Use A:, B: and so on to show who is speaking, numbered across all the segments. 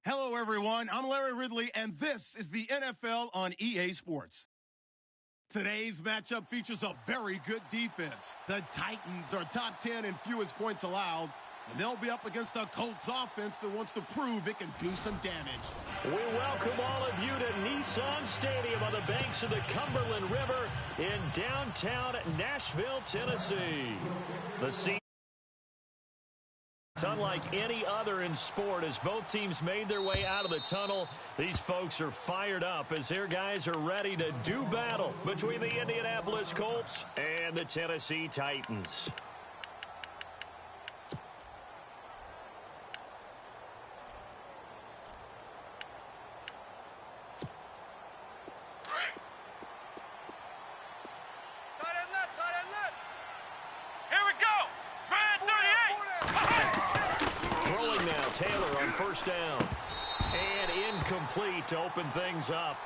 A: Hello, everyone. I'm Larry Ridley, and this is the NFL on EA Sports. Today's matchup features a very good defense. The Titans are top 10 in fewest points allowed, and they'll be up against a Colts offense that wants to prove it can do some damage.
B: We welcome all of you to Nissan Stadium on the banks of the Cumberland River in downtown Nashville, Tennessee. The scene it's unlike any other in sport as both teams made their way out of the tunnel. These folks are fired up as their guys are ready to do battle between the Indianapolis Colts and the Tennessee Titans. Taylor on first down. And incomplete to open things up.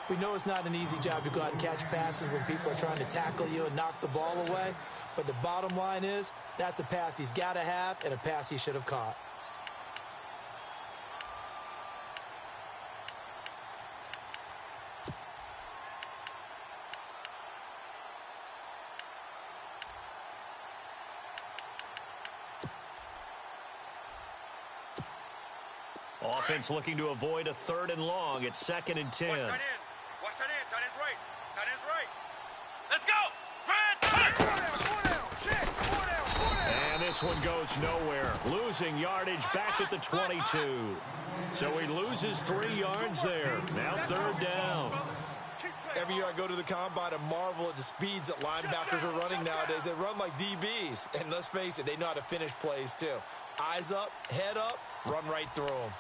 C: We know it's not an easy job to go out and catch passes when people are trying to tackle you and knock the ball away. But the bottom line is, that's a pass he's got to have and a pass he should have caught.
B: Offense looking to avoid a 3rd and long. It's 2nd and 10.
D: Watch tight end. Watch tight end. Tight end's right. Tight end's right. Let's go.
B: And this one goes nowhere. Losing yardage back at the 22. So he loses 3 yards there. Now 3rd down.
E: Every year I go to the combine and marvel at the speeds that linebackers are running nowadays. They run like DBs. And let's face it, they know how to finish plays too. Eyes up, head up, run right through them.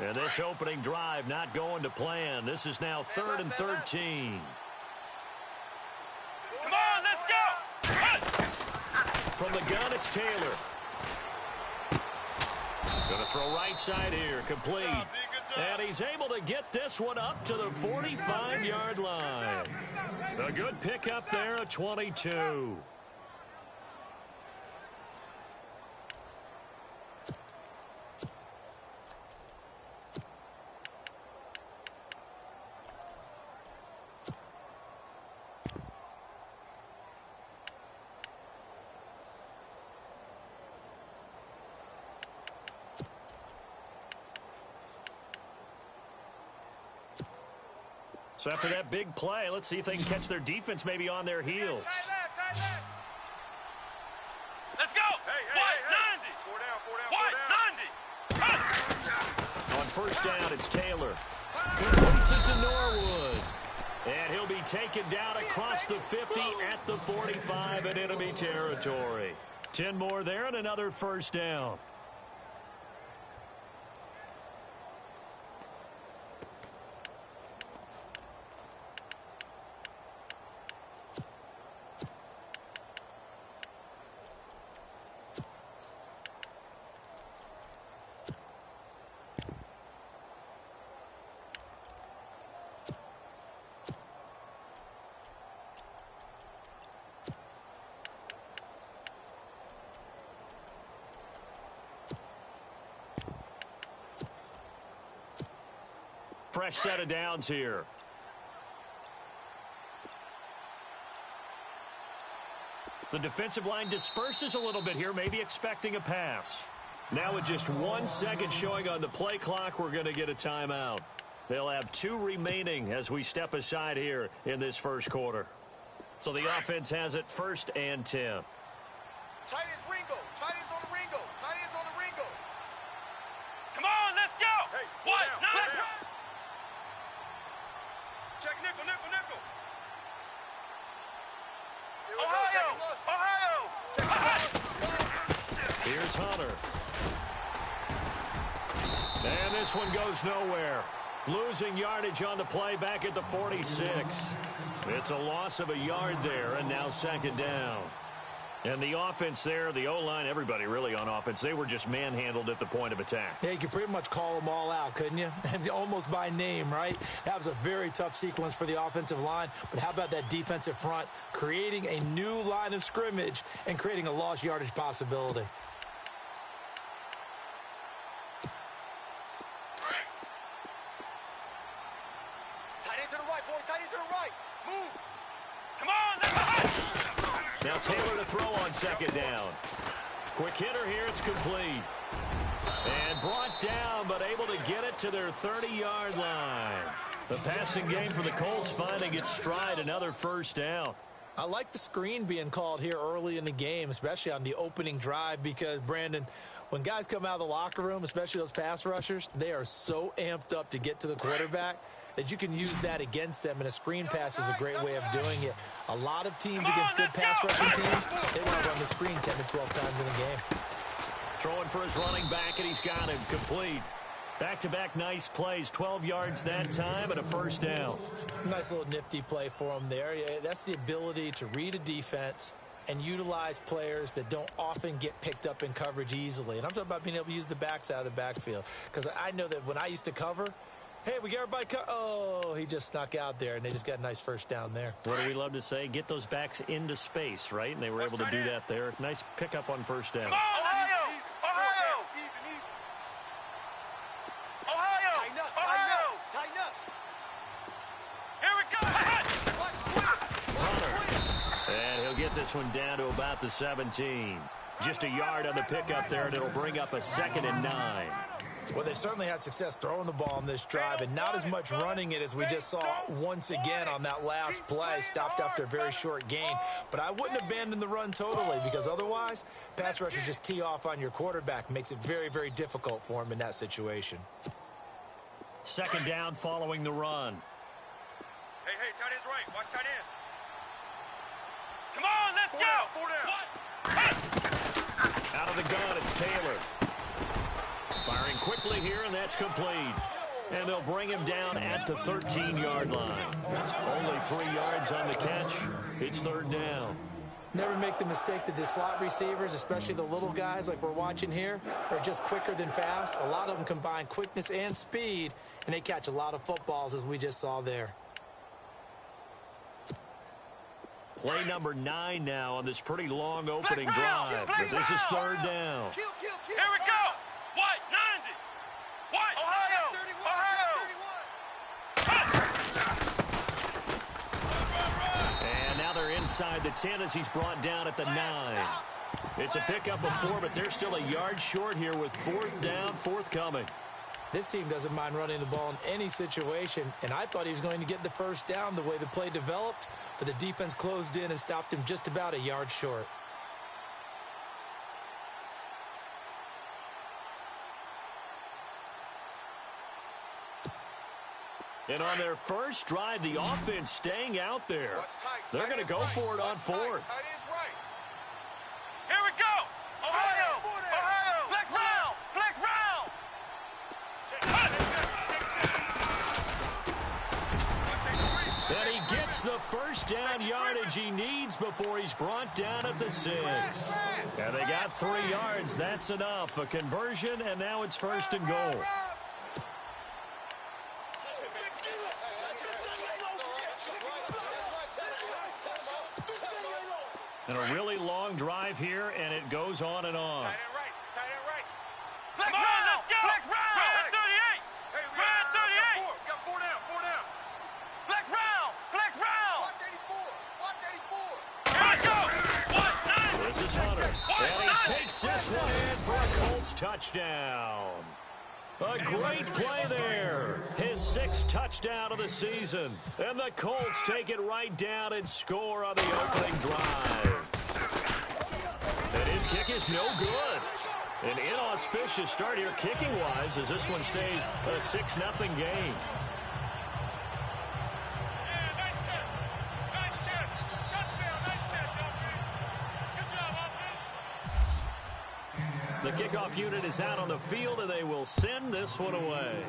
B: And this opening drive not going to plan. This is now 3rd and 13.
D: Come on, let's go!
B: From the gun, it's Taylor. Going to throw right side here, complete. And he's able to get this one up to the 45-yard line. A good pickup there, a 22. So after that big play, let's see if they can catch their defense maybe on their heels.
D: Let's go! Hey. 190!
B: On first down, it's Taylor. He puts it to Norwood. And he'll be taken down across the 50 at the 45 in enemy territory. 10 more there and another first down. Fresh set of downs here. The defensive line disperses a little bit here, maybe expecting a pass. Now with just 1 second showing on the play clock, we're going to get a timeout. They'll have 2 remaining as we step aside here in this first quarter. So the offense has it 1st and 10.
D: Tight end's Ringo. Tight end's on the Ringo. Tight end's on the Ringo. Come on, let's go! Hey, what? Check nickel. Ohio!
B: Here's Hunter. And this one goes nowhere. Losing yardage on the play back at the 46. It's a loss of a yard there, and now 2nd down. And the offense there, the O-line, everybody really on offense, they were just manhandled at the point of attack.
C: Yeah, you could pretty much call them all out, couldn't you? Almost by name, right? That was a very tough sequence for the offensive line. But how about that defensive front creating a new line of scrimmage and creating a lost yardage possibility?
D: Tight end to the right, boy. Tight end to the right. Move. Come on, let's go.
B: Now Taylor to throw on second down. Quick hitter here, it's complete. And brought down, but able to get it to their 30-yard line. The passing game for the Colts finding its stride, another first down.
C: I like the screen being called here early in the game, especially on the opening drive, because, Brandon, when guys come out of the locker room, especially those pass rushers, they are so amped up to get to the quarterback that you can use that against them, and a screen pass is a great way of doing it. A lot of teams against good pass rushing teams, they want to run the screen 10 to 12 times in a game.
B: Throwing for his running back, and he's got him complete. Back-to-back nice plays, 12 yards that time and a first down.
C: Nice little nifty play for him there. That's the ability to read a defense and utilize players that don't often get picked up in coverage easily. And I'm talking about being able to use the backs out of the backfield. Because I know that when I used to cover, hey, we got everybody oh, he just snuck out there, and they just got a nice first down there.
B: What do we love to say? Get those backs into space, right? And they were able to do that there. Nice pickup on first down. This one down to about the 17. Just a yard on the pickup there, and it'll bring up a 2nd and 9.
C: Well, they certainly had success throwing the ball on this drive, and not as much running it as we just saw once again on that last play. Stopped after a very short gain. But I wouldn't abandon the run totally, because otherwise, pass rushers just tee off on your quarterback. Makes it very, very difficult for him in that situation.
B: 2nd down following the run.
D: Hey, tight end's right. Watch tight end. Come on, let's go! 4 down.
B: Out of the gun, it's Taylor. Firing quickly here, and that's complete. And they'll bring him down at the 13-yard line. Only 3 yards on the catch. It's 3rd down.
C: Never make the mistake that the slot receivers, especially the little guys like we're watching here, are just quicker than fast. A lot of them combine quickness and speed, and they catch a lot of footballs, as we just saw there.
B: Play number 9 now on this pretty long opening drive. But this is 3rd down.
D: Here we go. White, 90. White, Ohio.
B: And now they're inside the 10 as he's brought down at the 9. It's a pickup of 4, but they're still a yard short here with 4th down forthcoming.
C: This team doesn't mind running the ball in any situation, and I thought he was going to get the first down the way the play developed, but the defense closed in and stopped him just about a yard short.
B: And on their first drive, the offense staying out there. They're going to go for it on 4th.
D: Tight end's right. Here we go. Ohio. Flex round.
B: And he gets the first down yardage he needs before he's brought down at the 6. And they got 3 yards. That's enough. A conversion, and now it's 1st and goal. And a really long drive here, and it goes on and on.
D: Tight end right. Flex round, let's go. Flex round. Red 38. Hey, Red 38. We got 4 down. Flex round. Watch 84. Here we go. What? 9.
B: This is Hunter. And he takes this one in for a Colts touchdown. A great play there. His 6th touchdown of the season. And the Colts take it right down and score on the opening drive. And his kick is no good. An inauspicious start here kicking-wise as this one stays a 6-0 game. The kickoff unit is out on the field, and they will send this one away.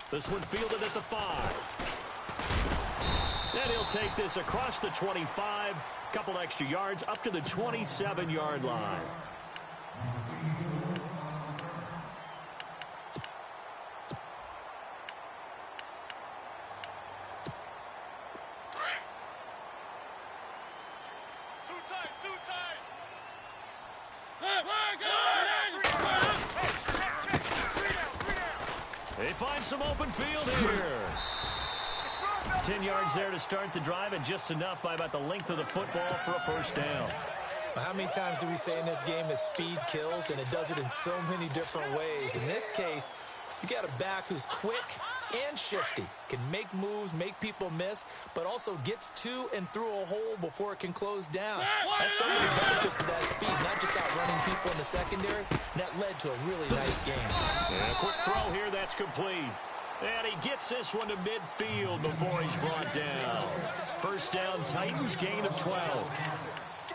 B: This one fielded at the 5. And he'll take this across the 25, couple extra yards up to the 27-yard line. They find some open field here. 10 yards there to start the drive, and just enough by about the length of the football for a first down.
C: How many times do we say in this game that speed kills, and it does it in so many different ways? In this case, you got a back who's quick and shifty, can make moves, make people miss, but also gets to and through a hole before it can close down. That's some of the benefits of that speed, not just outrunning people in the secondary, and that led to a really nice game.
B: And a quick throw here, that's complete. And he gets this one to midfield before he's brought down. First down, Titans, gain of 12.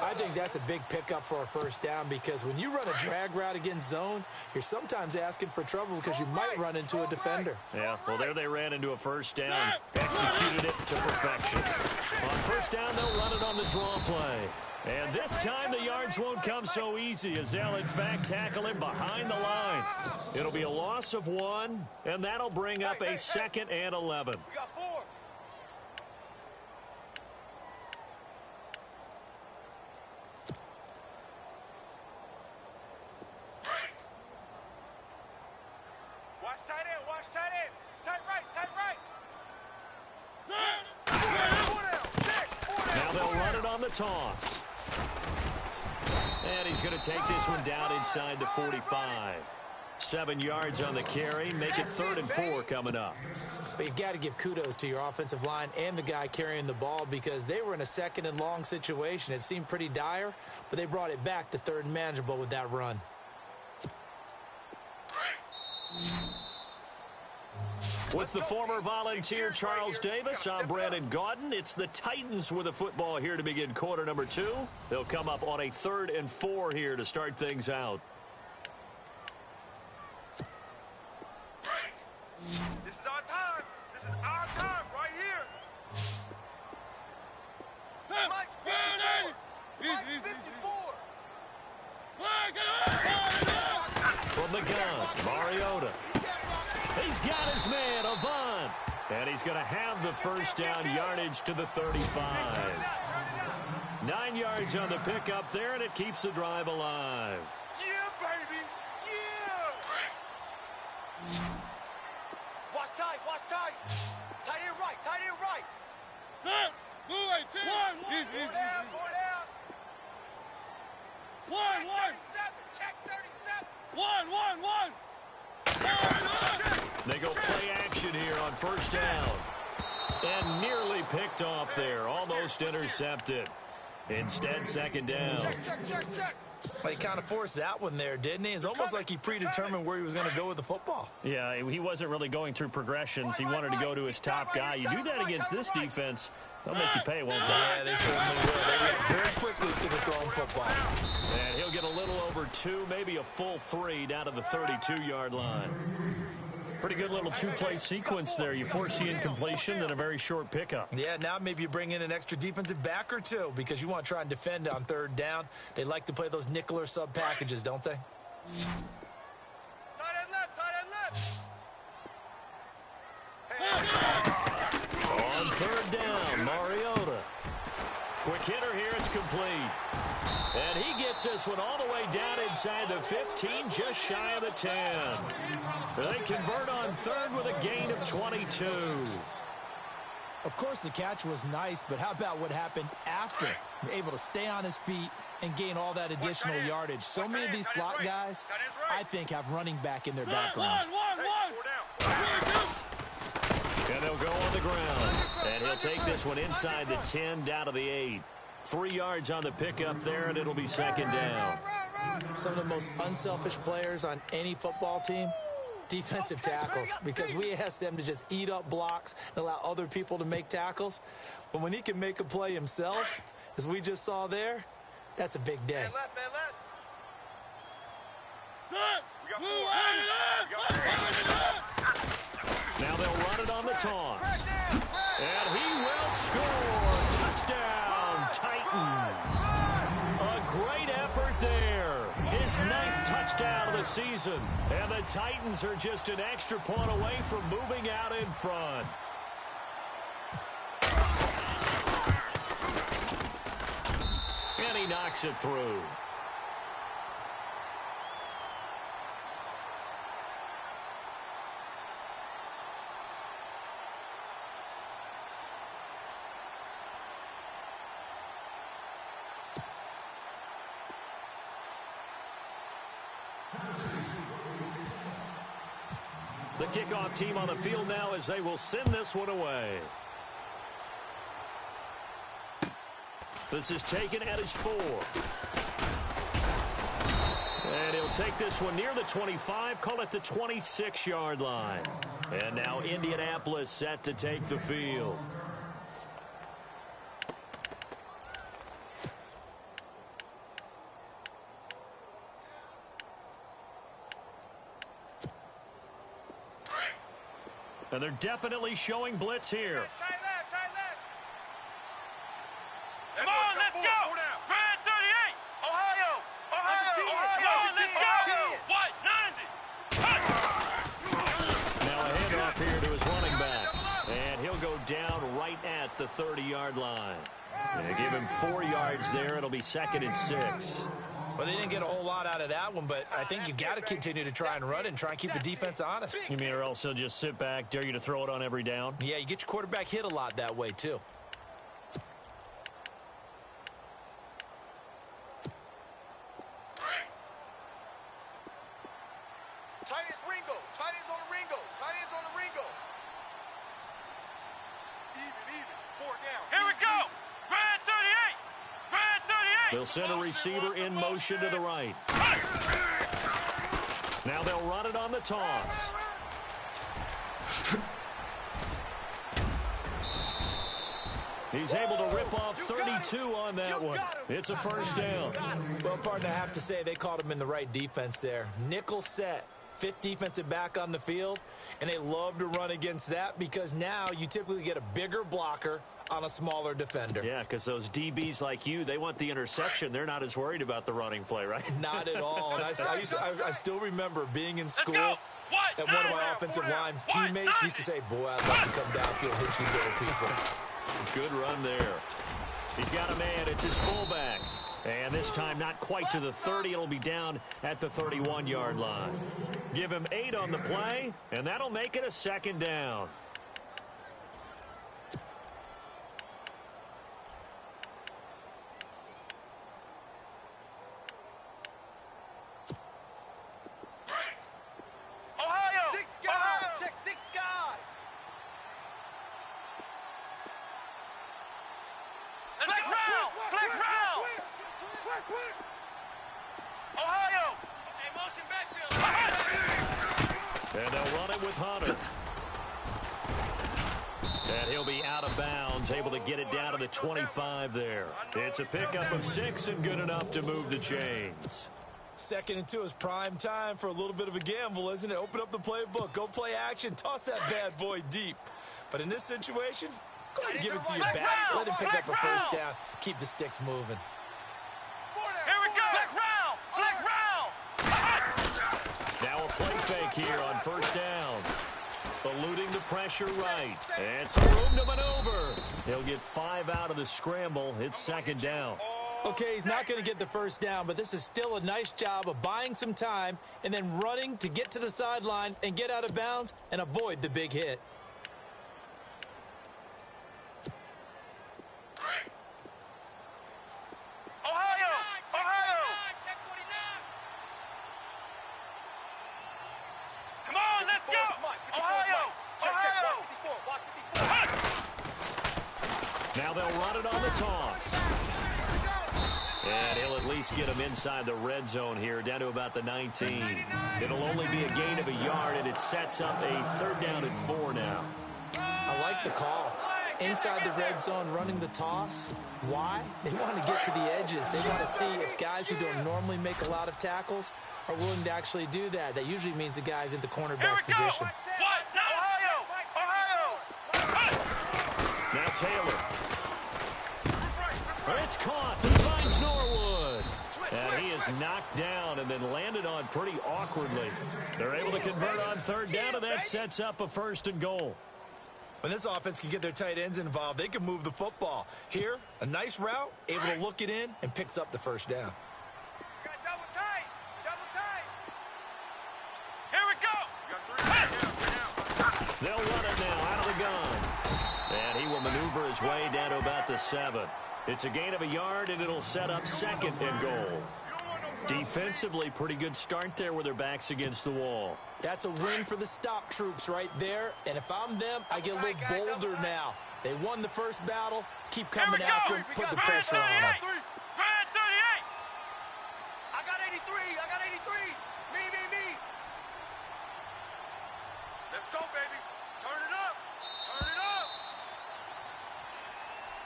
C: I think that's a big pickup for a first down, because when you run a drag route against zone, you're sometimes asking for trouble because you might run into a defender.
B: Yeah, well, there they ran into a first down. Executed it to perfection. On first down, they'll run it on the draw play. And this time the yards won't come so easy, as they'll in fact tackle him behind the line. It'll be a loss of 1, and that'll bring up a 2nd and 11.
D: We got 4. Watch tight end, watch tight end. Tight right, tight right.
B: Now they'll run it on the toss. And he's going to take this one down inside the 45. 7 yards on the carry. Make it 3rd and 4 coming up.
C: But you've got to give kudos to your offensive line and the guy carrying the ball, because they were in a 2nd and long situation. It seemed pretty dire, but they brought it back to 3rd and manageable with that run.
B: With the former Volunteer Charles Davis, I'm Brandon Gaudin. It's the Titans with the football here to begin quarter number 2. They'll come up on a 3rd and 4 here to start things out.
D: This is our time. This is our time right here. Mike's 54. Mike's 54.
B: From the gun, Mariota. He's got his man, Avant. And he's going to have the first down, yardage to the 35. 9 yards on the pickup there, and it keeps the drive alive.
D: Yeah, baby. Yeah. Watch tight, watch tight. Tight end right, tight end right.
F: Set. Blue 18. One.
D: Go down, go down.
F: One.
D: Check 37.
F: One.
B: They go play action here on first down. And nearly picked off there. Almost intercepted. Instead, 2nd down.
D: Check.
C: Well, he kind of forced that one there, didn't he? It's almost like he predetermined where he was going to go with the football.
B: Yeah, he wasn't really going through progressions. He wanted to go to his top guy. You do that against this defense, they'll make you pay, won't they?
C: Yeah, they certainly will. They react very quickly to the thrown football.
B: And he'll get a little over 2, maybe a full 3 down to the 32-yard line. Pretty good little 2-play sequence there. You force the incompletion, then a very short pickup.
C: Yeah, now maybe you bring in an extra defensive back or 2, because you want to try and defend on 3rd down. They like to play those nickel or sub packages, don't they?
D: Tight end left.
B: On 3rd down, Mariota. Quick hitter here, it's complete. And he gets this one all the way down inside the 15, just shy of the 10. They convert on 3rd with a gain of 22.
C: Of course, the catch was nice, but how about what happened after? Able to stay on his feet and gain all that additional yardage. So many of these slot guys, I think, have running back in their background.
F: One.
B: And they'll go on the ground. And he'll take this one inside the 10, down to the 8. 3 yards on the pickup there, and it'll be 2nd down.
C: Some of the most unselfish players on any football team, defensive tackles, because we ask them to just eat up blocks and allow other people to make tackles. But when he can make a play himself, as we just saw there, that's a big day.
D: Man left.
F: Set.
D: We got
F: Blue
D: 4.
B: Now they'll run it on the toss. And he will score. Touchdown, Titans. A great effort there. His 9th touchdown of the season. And the Titans are just an extra point away from moving out in front. And he knocks it through. The kickoff team on the field now as they will send this one away. This is taken at his 4. And he'll take this one near the 25, call it the 26-yard line. And now Indianapolis set to take the field. And they're definitely showing blitz here.
D: Tight left, tight left. Come on, let's go. Red 38. Ohio. Come on, let's go. What? 90.
B: Now a handoff here to his running back. And he'll go down right at the 30-yard line. And give him 4 yards there. It'll be 2nd and 6.
C: Well, they didn't get a whole lot out of that one, but I think you've got to continue to try and run and try and keep the defense honest.
B: You mean or else he'll just sit back, dare you to throw it on every down?
C: Yeah, you get your quarterback hit a lot that way, too.
D: Tight ends Ringo. Tight ends on the Ringo. Tight ends on the Ringo. Even. 4 down. Here we go. Red 38. Red 38.
B: They'll send a receiver in motion to the right. Now they'll run it on the toss. He's able to rip off 32 on that one. It's a first down.
C: Well, partner, I have to say they called him in the right defense there. Nickel set, 5th defensive back on the field, and they love to run against that because now you typically get a bigger blocker on a smaller defender.
B: Yeah, because those DBs like you, they want the interception. They're not as worried about the running play, right?
C: Not at all. And I still remember being in school, and one of my offensive line teammates used to say, boy, I'd love to come downfield and hit you little people.
B: Good run there. He's got a man. It's his fullback. And this time not quite to the 30. It'll be down at the 31-yard line. Give him 8 on the play, and that'll make it a 2nd down. And they'll run it with Hunter. And he'll be out of bounds, able to get it down to the 25 there. It's a pickup of 6 and good enough to move the chains.
C: 2nd and 2 is prime time for a little bit of a gamble, isn't it? Open up the playbook, go play action, toss that bad boy deep. But in this situation, go ahead and give it to your back. Let him pick up a first down. Keep the sticks moving.
D: Here we go. Flex round.
B: Now a play fake here on first down. Eluding the pressure right. And some room to maneuver. He'll get 5 out of the scramble. It's 2nd down.
C: Okay, he's not going to get the first down, but this is still a nice job of buying some time and then running to get to the sideline and get out of bounds and avoid the big hit.
D: Ohio. Come on, let's go. Ohio.
B: Now they'll run it on the toss. And he'll at least get him inside the red zone here, down to about the 19. It'll only be a gain of a yard, and it sets up a 3rd down and 4 now.
C: I like the call. Inside the red zone, running the toss. Why? They want to get to the edges. They want to see if guys who don't normally make a lot of tackles are willing to actually do that. That usually means the guy's in the cornerback position.
D: Ohio.
B: Now Taylor. It's caught. He finds Norwood. And he is knocked down and then landed on pretty awkwardly. They're able to convert on 3rd down, and that sets up a 1st and goal.
C: When this offense can get their tight ends involved, they can move the football. Here, a nice route, able to look it in, and picks up the 1st down.
D: Double tight. Here we go.
B: They'll run it now out of the gun. And he will maneuver his way down to about the 7. It's a gain of a yard, and it'll set up 2nd and goal. Defensively, pretty good start there with their backs against the wall.
C: That's a win for the stop troops right there. And if I'm them, I get a little bolder now. They won the first battle. Keep coming after them. Put the pressure on them.
D: Grand 38. I got 83. I got 83. Me. Let's go, baby. Turn it up. Turn it up.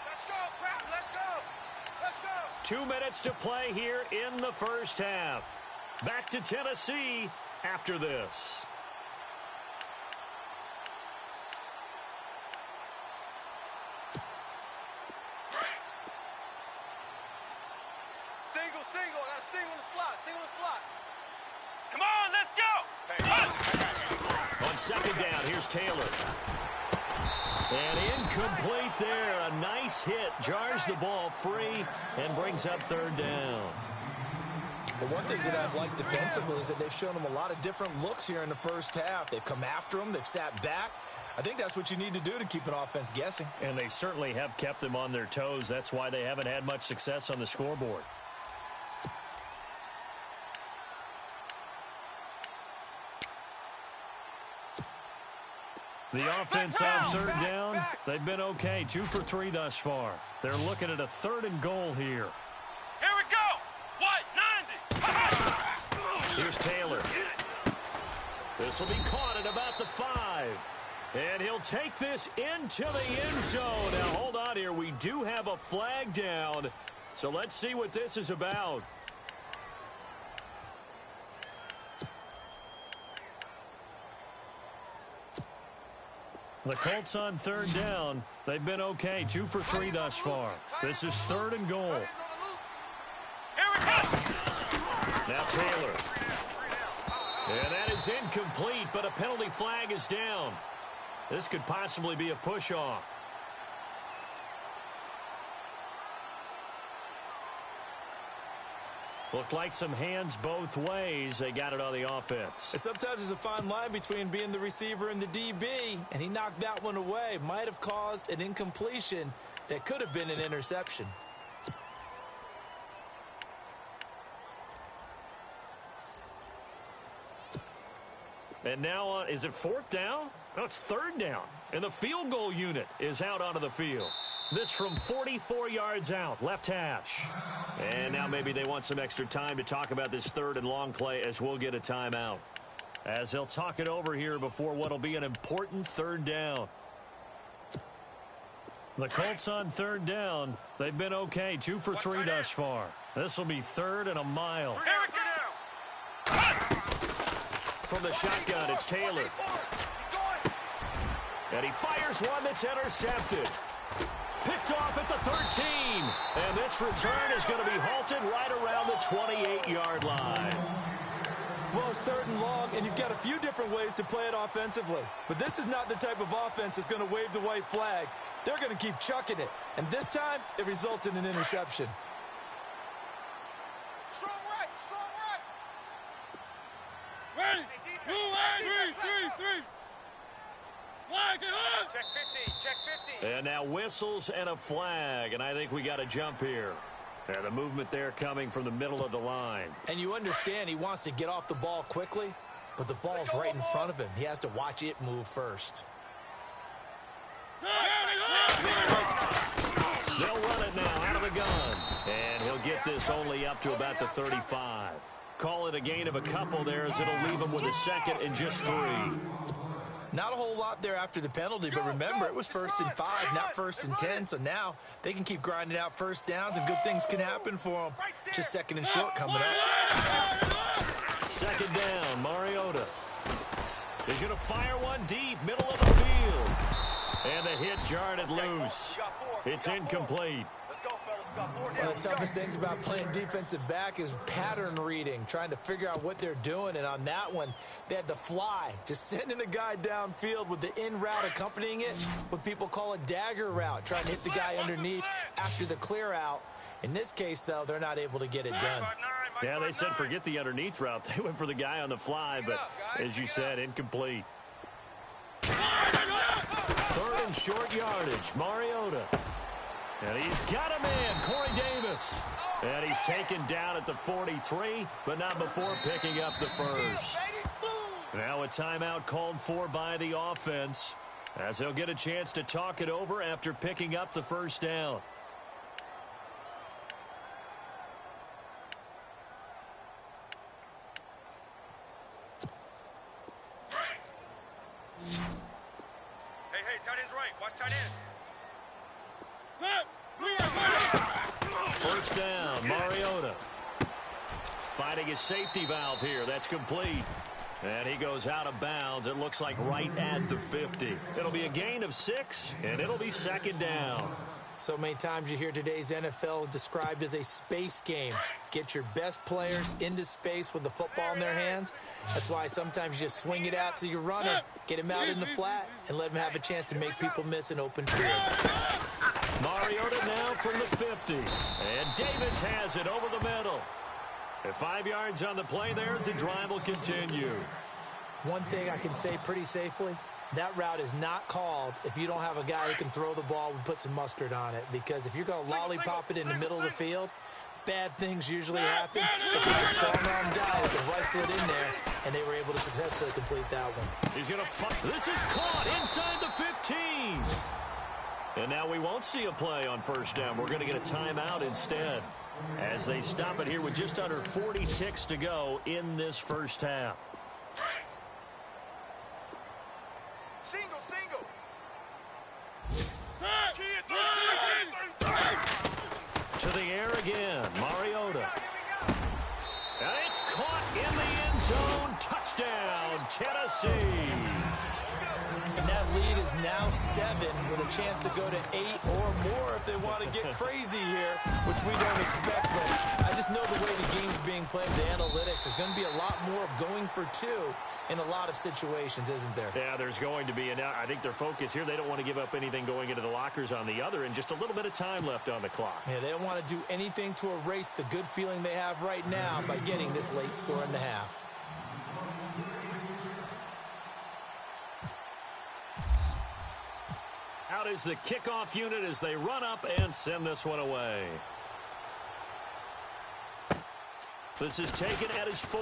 D: Let's go, crap. Let's go. Let's go.
B: 2 minutes to play here in the first half. Back to Tennessee after this.
D: Single. I got a single in the slot. Come on, let's go.
B: On second down, here's Taylor. And incomplete there. A nice hit. Jars the ball free and brings up third down.
C: The one thing that I've liked defensively is that they've shown them a lot of different looks here in the first half. They've come after them. They've sat back. I think that's what you need to do to keep an offense guessing.
B: And they certainly have kept them on their toes. That's why they haven't had much success on the scoreboard. The offense on third down, they've been okay. 2 for 3 thus far. They're looking at a 3rd and goal here.
D: Here we go. What? 90.
B: Here's Taylor. This will be caught at about the 5. And he'll take this into the end zone. Now, hold on here. We do have a flag down. So let's see what this is about. The Colts on third down. They've been okay. 2 for 3 thus far. This is 3rd and goal.
D: Here we go.
B: Now Taylor. And that is incomplete, but a penalty flag is down. This could possibly be a push-off. Looked like some hands both ways. They got it on the offense.
C: And sometimes there's a fine line between being the receiver and the DB, and he knocked that one away. Might have caused an incompletion that could have been an interception.
B: And now, is it 4th down? No, it's 3rd down. And the field goal unit is out onto the field. This from 44 yards out, left hash. And now maybe they want some extra time to talk about this 3rd and long play as we'll get a timeout. As they'll talk it over here before what will be an important 3rd down. The Colts on 3rd down. They've been okay. 2 for 3 thus far. This will be 3rd and a mile.
D: Here we go.
B: From the shotgun, it's Taylor. And he fires one that's intercepted. Picked off at the 13. And this return is going to be halted right around the 28-yard line.
C: Well, it's 3rd and long, and you've got a few different ways to play it offensively. But this is not the type of offense that's going to wave the white flag. They're going to keep chucking it. And this time, it results in an interception.
D: Strong right.
F: Ready. 2, 3. Flag it up.
D: Check 50.
B: And now whistles and a flag. And I think we got a jump here. And the movement there coming from the middle of the line.
C: And you understand he wants to get off the ball quickly, but the ball's right in front of him. He has to watch it move first.
B: They'll run it now out of the gun. And he'll get this only up to about the 35. Call it a gain of a couple there as it'll leave him with a 2nd and just 3.
C: Not a whole lot there after the penalty, but remember, it was 1st and 5, not 1st and 10, so now they can keep grinding out 1st downs and good things can happen for them. Just 2nd and short coming up.
B: 2nd down, Mariota. He's going to fire one deep, middle of the field. And the hit jarred it loose. It's incomplete.
C: One of the toughest things about playing defensive back is pattern reading, trying to figure out what they're doing. And on that one, they had the fly, just sending a guy downfield with the in route accompanying it, what people call a dagger route, trying to hit the guy underneath after the clear out. In this case, though, they're not able to get it done.
B: Yeah, they said forget the underneath route. They went for the guy on the fly, but as you said, incomplete. 3rd and short yardage, Mariota. And he's got a man, Corey Davis. And he's taken down at the 43, but not before picking up the first. Now a timeout called for by the offense, as he'll get a chance to talk it over after picking up the first down.
D: Hey, tight end's right. Watch tight end.
B: First down, Mariota. Finding his safety valve here. That's complete. And he goes out of bounds. It looks like right at the 50. It'll be a gain of 6, and it'll be second down.
C: So many times you hear today's NFL described as a space game. Get your best players into space with the football in their hands. That's why sometimes you just swing it out to your runner, get him out in the flat, and let him have a chance to make people miss an open field.
B: Mariota now from the 50. And Davis has it over the middle. At 5 yards on the play there as the drive will continue.
C: One thing I can say pretty safely, that route is not called if you don't have a guy who can throw the ball and put some mustard on it. Because if you're going to lollipop it in the middle of the field, bad things usually happen. But there's a strong-arm guy who can rifle it in there, and they were able to successfully complete that one.
B: He's going to fight. This is caught inside the 15. And now we won't see a play on first down. We're going to get a timeout instead, as they stop it here with just under 40 ticks to go in this first half.
D: Single.
B: To the air again, Mariota. And it's caught in the end zone. Touchdown, Tennessee.
C: And that lead is now 7 with a chance to go to 8 or more if they want to get crazy here, which we don't expect. But I just know the way the game's being played, the analytics, there's going to be a lot more of going for 2 in a lot of situations, isn't there?
B: Yeah, there's going to be. And I think their focus here, they don't want to give up anything going into the lockers on the other, and just a little bit of time left on the clock.
C: Yeah, they don't want to do anything to erase the good feeling they have right now by getting this late score in the half.
B: Out is the kickoff unit as they run up and send this one away. This is taken at his 4.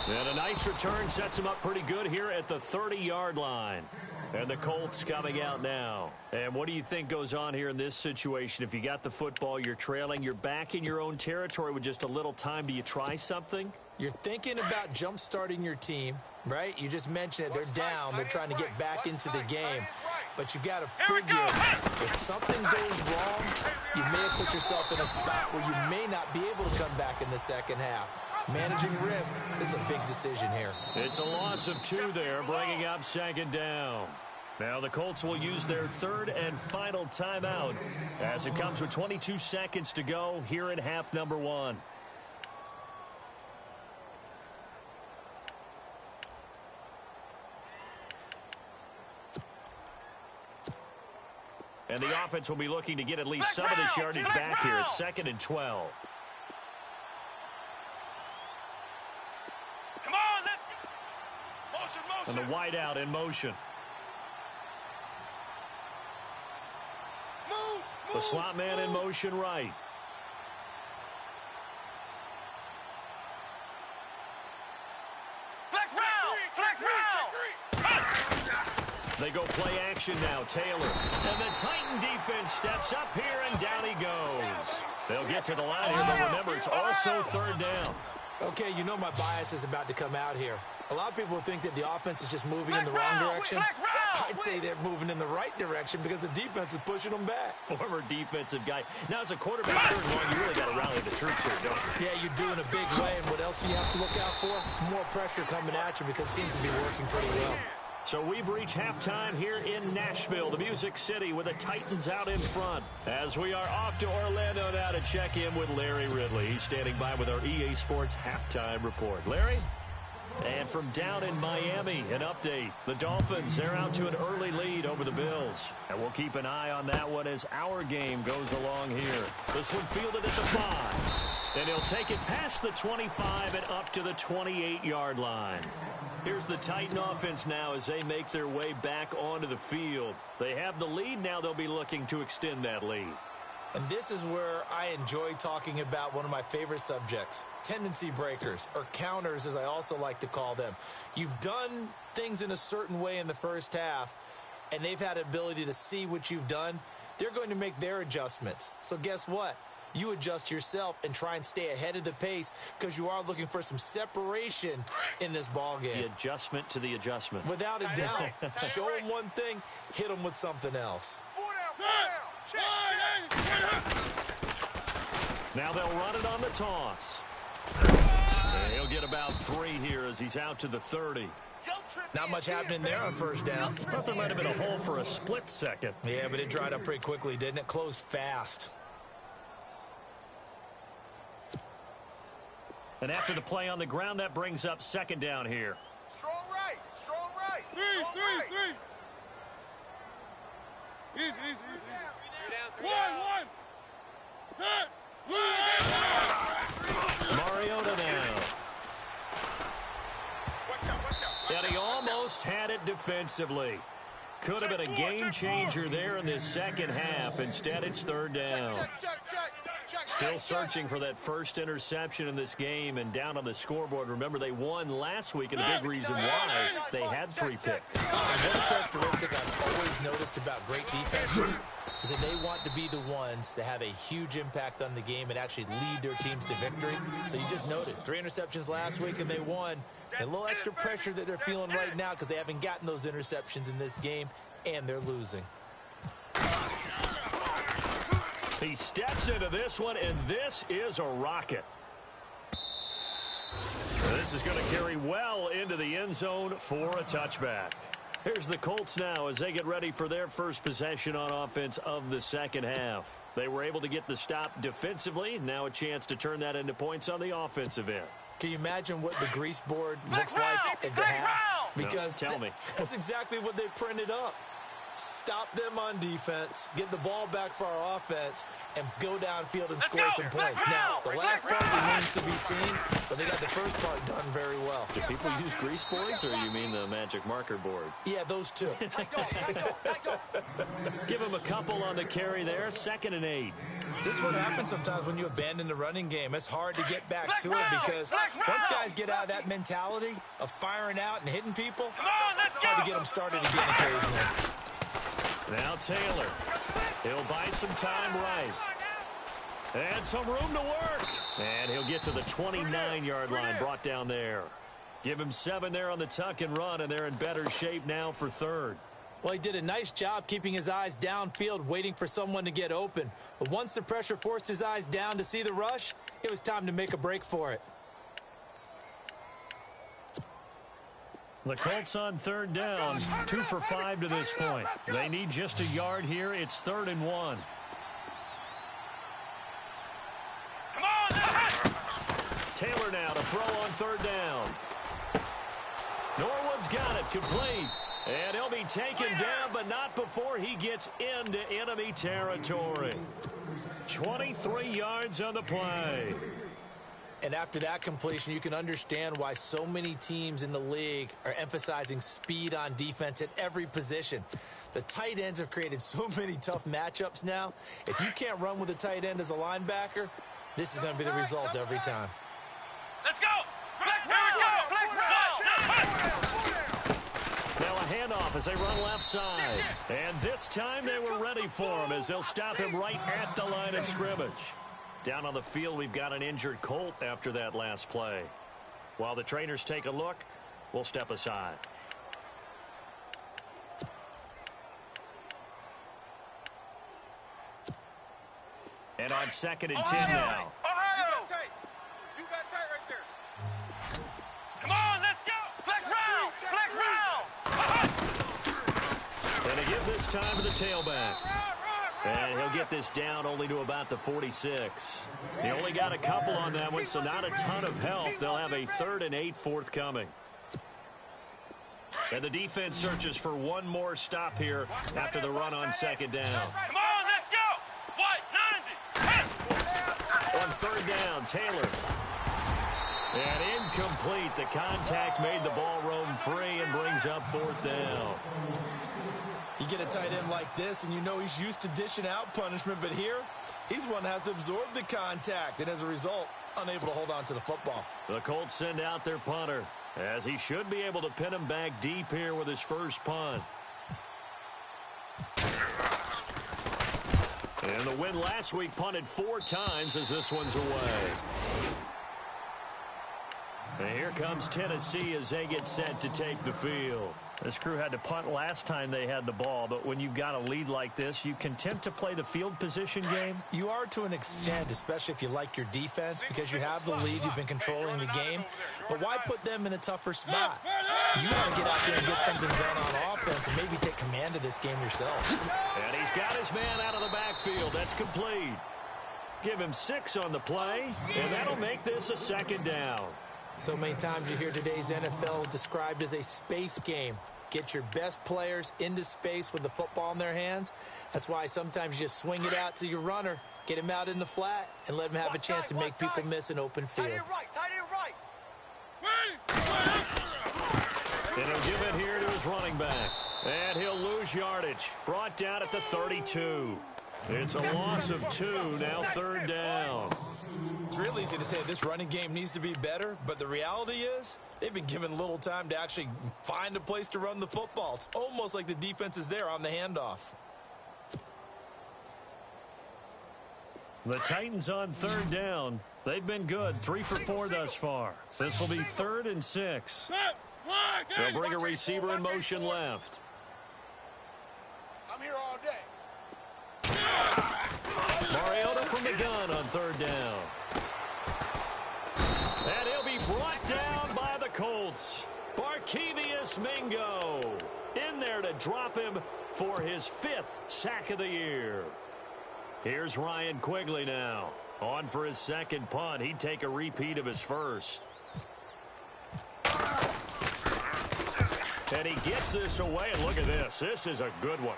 B: And a nice return sets him up pretty good here at the 30-yard line. And the Colts coming out now. And what do you think goes on here in this situation? If you got the football, you're trailing, you're back in your own territory with just a little time. Do you try something?
C: You're thinking about jump-starting your team, right? You just mentioned it. They're down. They're trying to get back into the game. But you got to figure if something goes wrong, you may have put yourself in a spot where you may not be able to come back in the second half. Managing risk is a big decision here.
B: It's a loss of 2 there, bringing up second down. Now the Colts will use their third and final timeout as it comes with 22 seconds to go here in half number 1. And the offense will be looking to get at least some of this yardage back here at 2nd and 12. And the wideout in motion. The slot man in motion right. They go play action now, Taylor. And the Titan defense steps up here, and down he goes. They'll get to the line here, but remember, it's also 3rd down.
C: Okay, you know my bias is about to come out here. A lot of people think that the offense is just moving in the wrong direction. I'd say they're moving in the right direction because the defense is pushing them back.
B: Former defensive guy. Now, as a quarterback, 3rd and 1, you really got to rally the troops here, don't you?
C: Yeah, you do in a big way. And what else do you have to look out for? More pressure coming at you because it seems to be working pretty well.
B: So we've reached halftime here in Nashville, the Music City, with the Titans out in front. As we are off to Orlando now to check in with Larry Ridley. He's standing by with our EA Sports halftime report. Larry? And from down in Miami, an update. The Dolphins, they're out to an early lead over the Bills. And we'll keep an eye on that one as our game goes along here. This one fielded at the 5. And he'll take it past the 25 and up to the 28-yard line. Here's the Titan offense now as they make their way back onto the field. They have the lead. Now they'll be looking to extend that lead.
C: And this is where I enjoy talking about one of my favorite subjects, tendency breakers, or counters as I also like to call them. You've done things in a certain way in the first half, and they've had ability to see what you've done. They're going to make their adjustments. So guess what? You adjust yourself and try and stay ahead of the pace because you are looking for some separation in this ball game.
B: The adjustment to the adjustment.
C: Without a doubt. Show them one thing, hit them with something else.
B: Now they'll run it on the toss. And he'll get about 3 here as he's out to the 30.
C: Not much happening there on first down.
B: Thought there might have been a hole for a split second.
C: Yeah, but it dried up pretty quickly, didn't it? Closed fast.
B: And after the play on the ground, that brings up second down here.
D: Strong right. Strong right.
F: Three. Easy. One. Set.
B: Mariota now.
D: Watch out.
B: And he almost had it defensively. Could have been a game changer there in this second half. Instead, it's third down. Still searching for that first interception in this game and down on the scoreboard. Remember, they won last week, and the big reason why they had 3 picks.
C: One characteristic I've always noticed about great defenses is that they want to be the ones that have a huge impact on the game and actually lead their teams to victory. So you just noted 3 interceptions last week, and they won. And a little extra pressure that they're feeling right now because they haven't gotten those interceptions in this game, and they're losing.
B: He steps into this one, and this is a rocket. This is going to carry well into the end zone for a touchback. Here's the Colts now as they get ready for their first possession on offense of the second half. They were able to get the stop defensively. Now a chance to turn that into points on the offensive end.
C: Can you imagine what the grease board looks like at the half? Because
B: no, tell me.
C: That's exactly what they printed up. Stop them on defense, get the ball back for our offense, and go downfield and score some points. Now, the last part remains to be seen, but they got the first part done very well.
B: Do people use grease boards, or you mean the magic marker boards?
C: Yeah, those two.
B: Give him a couple on the carry there, 2nd and 8.
C: This is what happens sometimes when you abandon the running game. It's hard to get back to it because once guys get out of that mentality of firing out and hitting people, it's hard to get them started again occasionally.
B: Now Taylor. He'll buy some time right. And some room to work. And he'll get to the 29-yard line, brought down there. Give him 7 there on the tuck and run, and they're in better shape now for third.
C: Well, he did a nice job keeping his eyes downfield, waiting for someone to get open. But once the pressure forced his eyes down to see the rush, it was time to make a break for it.
B: The Colts on third down, 2 for 5 to this point. They need just a yard here. It's 3rd and 1.
D: Come on,
B: Taylor now to throw on third down. Norwood's got it, complete. And he'll be taken down, but not before he gets into enemy territory. 23 yards on the play.
C: And after that completion, you can understand why so many teams in the league are emphasizing speed on defense at every position. The tight ends have created so many tough matchups now. If you can't run with a tight end as a linebacker, this is going to be the result every time.
D: let's go.
B: Now a handoff as they run left side. And this time they were ready for him as they'll stop him right at the line of scrimmage. Down on the field, we've got an injured Colt after that last play. While the trainers take a look, we'll step aside. And on 2nd and 10 now.
D: Ohio! You got tight right there. Come on, let's go. Flex round.
B: And they give this time to the tailback. And he'll get this down only to about the 46. He only got a couple on that one, so not a ton of help. They'll have a 3rd and 8 forthcoming. And the defense searches for one more stop here after the run on 2nd down.
D: Come on, let's go. What? 90.
B: On 3rd down, Taylor. And incomplete. The contact made the ball roam free and brings up 4th down.
E: You get a tight end like this, and you know he's used to dishing out punishment, but here, he's one that has to absorb the contact, and as a result, unable to hold on to the football.
B: The Colts send out their punter, as he should be able to pin him back deep here with his first punt. And the win last week punted 4 times as this one's away. And here comes Tennessee as they get set to take the field. This crew had to punt last time they had the ball, but when you've got a lead like this, you content to play the field position game?
C: You are to an extent, especially if you like your defense, because you have the lead, you've been controlling the game. But why put them in a tougher spot? You want to get out there and get something done on offense and maybe take command of this game yourself.
B: And he's got his man out of the backfield. That's complete. Give him 6 on the play, and that'll make this a 2nd down.
C: So many times you hear today's NFL described as a space game. Get your best players into space with the football in their hands. That's why sometimes you just swing it out to your runner, get him out in the flat, and let him have a chance to make people miss an open field.
D: Tight end right.
B: And he'll give it here to his running back. And he'll lose yardage. Brought down at the 32. It's a loss of 2, now 3rd down.
E: It's real easy to say this running game needs to be better, but the reality is they've been given little time to actually find a place to run the football. It's almost like the defense is there on the handoff.
B: The Titans on 3rd down. They've been good, 3 for 4 thus far. This will be 3rd and 6. They'll bring a receiver in motion left.
D: I'm here all day.
B: Mariota from the gun on 3rd down. And he'll be brought down by the Colts. Barkevious Mingo in there to drop him for his 5th sack of the year. Here's Ryan Quigley now. On for his 2nd punt. He'd take a repeat of his first. And he gets this away, and look at this. This is a good one.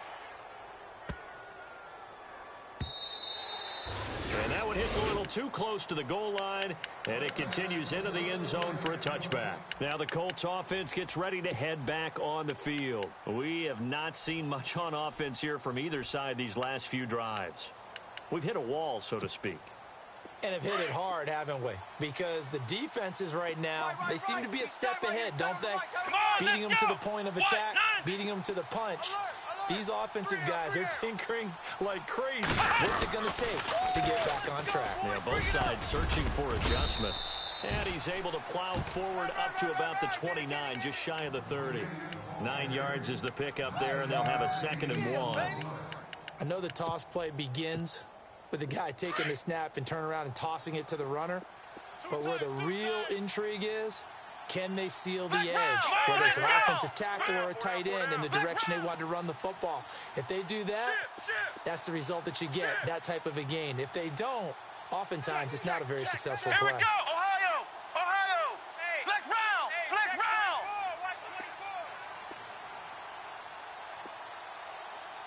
B: And that one hits a little too close to the goal line, and it continues into the end zone for a touchback. Now the Colts offense gets ready to head back on the field. We have not seen much on offense here from either side these last few drives. We've hit a wall, so to speak.
C: And have hit it hard, haven't we? Because the defenses right now, they seem to be a step ahead, don't they? Beating them to the point of attack, beating them to the punch. These offensive guys, they're tinkering like crazy. What's it going to take to get back on track?
B: Yeah, both sides searching for adjustments. And he's able to plow forward up to about the 29, just shy of the 30. 9 yards is the pickup there, and they'll have a 2nd and 1.
C: I know the toss play begins with the guy taking the snap and turn around and tossing it to the runner. But where the real intrigue is, can they seal the edge? Whether it's an offensive tackle or a tight end in the direction they want to run the football. If they do that, that's the result that you get, that type of a gain. If they don't, oftentimes it's not a very successful play.
D: Here we go, Ohio! Ohio! Flex round! Flex round!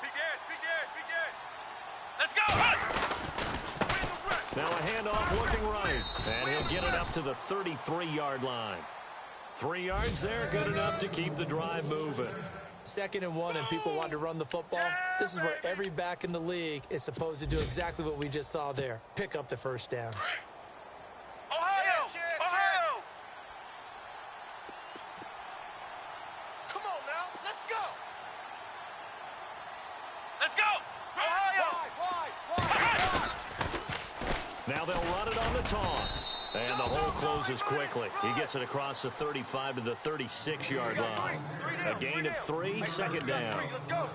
D: Be good, be good, be good. Let's go!
B: Now a handoff looking right. And he'll get it up to the 33-yard line. 3 yards there, good enough to keep the drive moving.
C: 2nd and 1 and people want to run the football. This is where every back in the league is supposed to do exactly what we just saw there. Pick up the 1st down.
D: Ohio! Ohio! Come on now, let's go! Let's go! Ohio!
B: Now they'll run it on the toss. And the hole closes quickly. He gets it across the 35 to the 36-yard line. A gain of 3, 2nd down.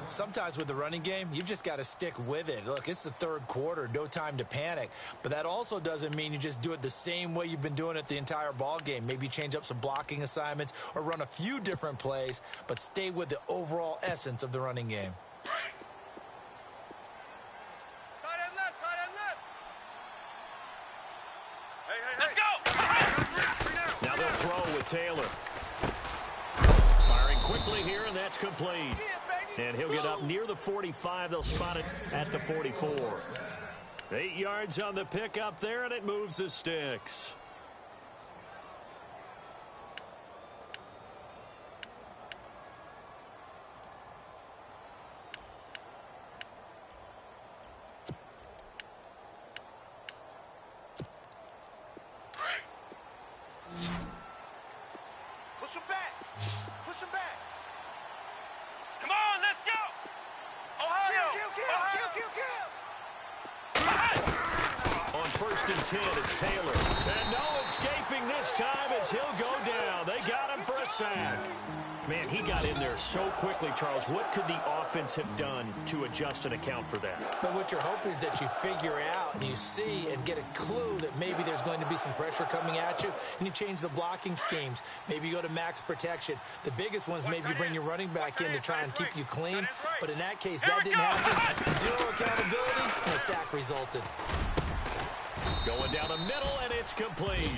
E: Sometimes with the running game, you've just got to stick with it. Look, it's the 3rd quarter, no time to panic. But that also doesn't mean you just do it the same way you've been doing it the entire ball game. Maybe change up some blocking assignments or run a few different plays, but stay with the overall essence of the running game.
B: Taylor. Firing quickly here, and that's complete. And he'll get up near the 45. They'll spot it at the 44. 8 yards on the pickup there, and it moves the sticks. On 1st and 10, it's Taylor. And no escaping this time as he'll go down. They got him for a sack. Man, he got in there so quickly, Charles. What could the offense have done to adjust and account for that?
C: But what you're hoping is that you figure out and you see and get a clue that maybe there's going to be some pressure coming at you, and you change the blocking schemes. Maybe you go to max protection. The biggest ones, maybe you bring your running back in to try and keep you clean. But in that case, that didn't happen. Zero accountability, and a sack resulted.
B: Going down the middle, and it's complete.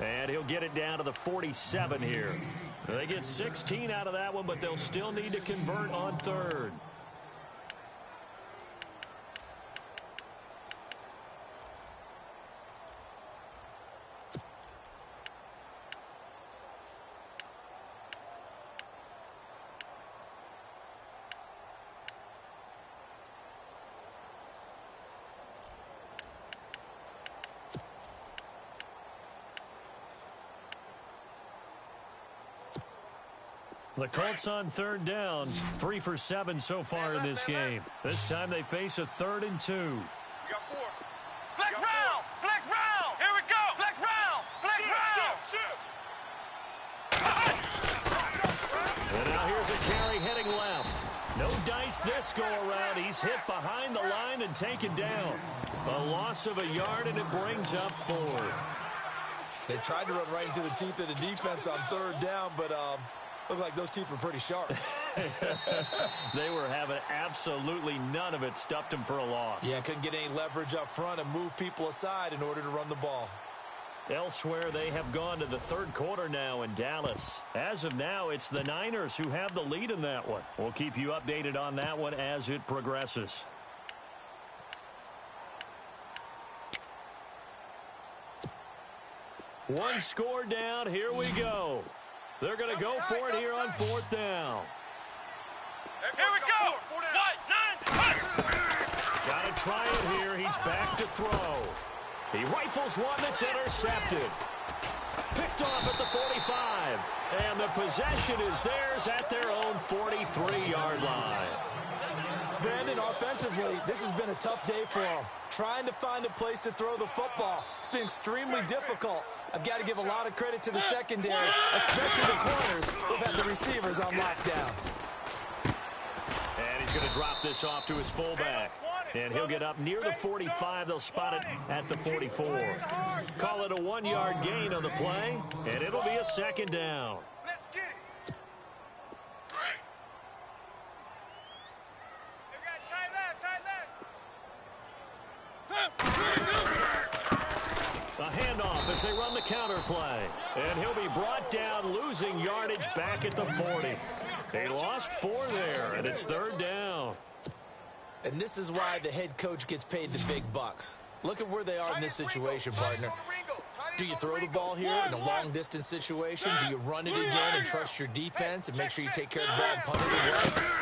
B: And he'll get it down to the 47 here. They get 16 out of that one, but they'll still need to convert on 3rd. The Colts on 3rd down, 3 for 7 so far in this game. This time they face a 3rd and 2.
D: We got 4. Flex round! Flex round! Here we go! Flex round! Flex round!
B: And now here's a carry heading left. No dice this go-around. He's hit behind the line and taken down. A loss of a yard, and it brings up 4th.
E: They tried to run right into the teeth of the defense on 3rd down, but looked like those teeth were pretty sharp.
B: They were having absolutely none of it. Stuffed them for a loss.
E: Yeah, couldn't get any leverage up front and move people aside in order to run the ball.
B: Elsewhere, they have gone to the 3rd quarter now in Dallas. As of now, it's the Niners who have the lead in that one. We'll keep you updated on that one as it progresses. One score down. Here we go. They're going to go for it here on 4th down.
D: Here we go! What? 9!
B: Got to try it here. He's back to throw. He rifles one that's intercepted. Picked off at the 45. And the possession is theirs at their own 43-yard line.
E: Brandon, offensively, this has been a tough day for them. Trying to find a place to throw the football. It's been extremely difficult. I've got to give a lot of credit to the secondary, especially the corners who've had the receivers on lockdown.
B: And he's going to drop this off to his fullback. And he'll get up near the 45. They'll spot it at the 44. Call it a 1-yard gain on the play, and it'll be a 2nd down.
D: Let's get it! You got tight left!
B: A handoff as they run the counter play. And he'll be brought down, losing yardage back at the 40. They lost 4 there, and it's 3rd down.
C: And this is why the head coach gets paid the big bucks. Look at where they are in this situation, partner. Do you throw the ball here in a long-distance situation? Do you run it again and trust your defense and make sure you take care of the ball and punt it away?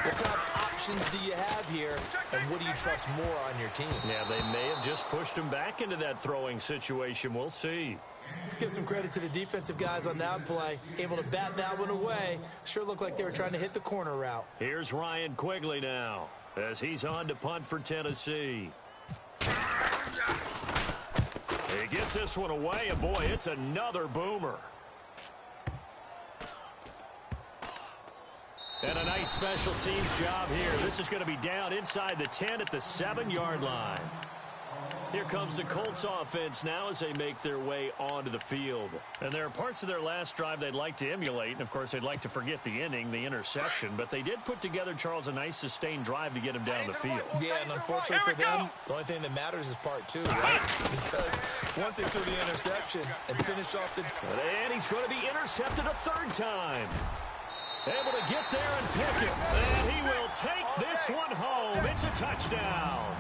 C: What kind of options do you have here, and what do you trust more on your team?
B: Yeah, they may have just pushed him back into that throwing situation. We'll see.
C: Let's give some credit to the defensive guys on that play. Able to bat that one away. Sure looked like they were trying to hit the corner route.
B: Here's Ryan Quigley now as he's on to punt for Tennessee. He gets this one away, and boy, it's another boomer. And a nice special teams job here. This is going to be down inside the 10 at the 7-yard line. Here comes the Colts offense now as they make their way onto the field. And there are parts of their last drive they'd like to emulate. And, of course, they'd like to forget the inning, the interception. But they did put together, Charles, a nice sustained drive to get him down the field.
E: Yeah, and unfortunately for them, the only thing that matters is part 2, right? Because once they threw the interception and finished off the...
B: And he's going to be intercepted a 3rd time. Able to get there and pick it. And he will take this one home. It's a touchdown.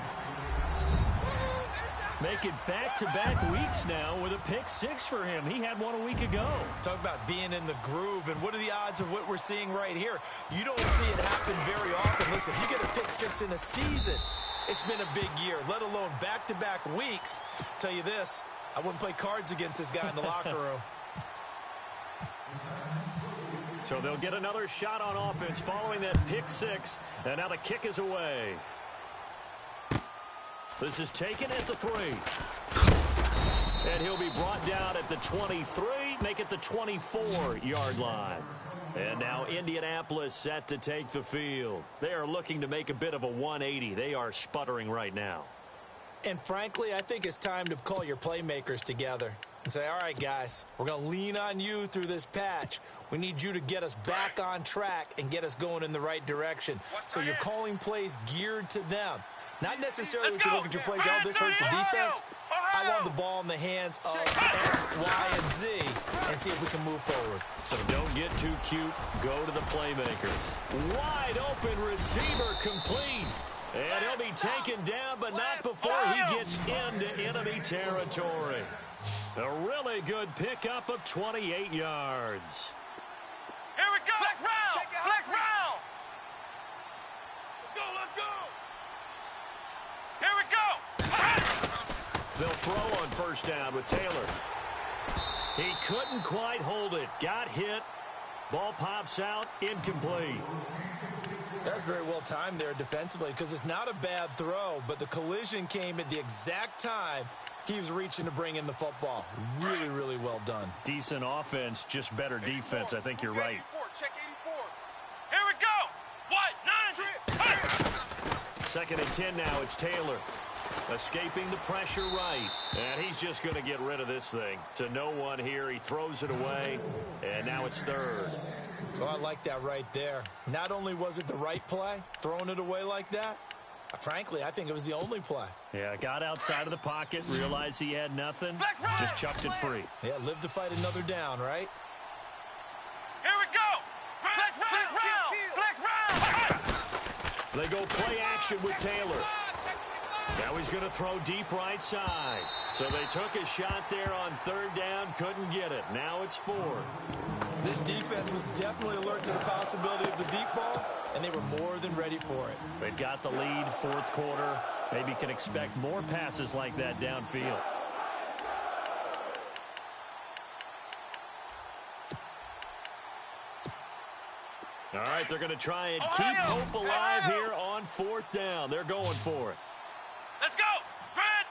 B: Make it back-to-back weeks now with a pick-6 for him. He had one a week ago.
E: Talk about being in the groove, and what are the odds of what we're seeing right here? You don't see it happen very often. Listen, you get a pick-6 in a season, it's been a big year, let alone back-to-back weeks. Tell you this, I wouldn't play cards against this guy in the locker room.
B: So they'll get another shot on offense following that pick-6, and now the kick is away. This is taken at the 3. And he'll be brought down at the 23, make it the 24-yard line. And now Indianapolis set to take the field. They are looking to make a bit of a 180. They are sputtering right now.
C: And frankly, I think it's time to call your playmakers together and say, all right, guys, we're going to lean on you through this patch. We need you to get us back on track and get us going in the right direction. So you're calling plays geared to them. Not necessarily when you look at your plays, oh, this hurts the defense. I want the ball in the hands of X, Y, and Z and see if we can move forward.
B: So don't get too cute. Go to the playmakers. Wide open receiver complete. And he'll be taken down, but not before he gets into enemy territory. A really good pickup of 28 yards.
D: Here we go. Flex round. Flex round. Let's go. Here we go.
B: They'll throw on first down with Taylor. He couldn't quite hold it. Got hit. Ball pops out. Incomplete.
C: That's very well timed there defensively because it's not a bad throw, but the collision came at the exact time he was reaching to bring in the football. Really, really well done.
B: Decent offense, just better defense. I think you're right.
D: Check 84. Here we go. What? 9.
B: Second and 10 now. It's Taylor. Escaping the pressure right. And he's just going to get rid of this thing. To no one here. He throws it away. And now it's third.
C: Oh, I like that right there. Not only was it the right play, throwing it away like that, frankly, I think it was the only play.
B: Yeah, got outside of the pocket, realized he had nothing, just chucked it free.
C: Yeah, live to fight another down, right?
D: Here we go. Flex round. Flex round.
B: They go play action with Taylor. Now he's going to throw deep right side. So they took a shot there on third down, couldn't get it. Now it's fourth.
C: This defense was definitely alert to the possibility of the deep ball, and they were more than ready for it.
B: They've got the lead, fourth quarter. Maybe can expect more passes like that downfield. All right, they're going to try and keep hope alive here on fourth down. They're going for it.
D: Let's go. Grand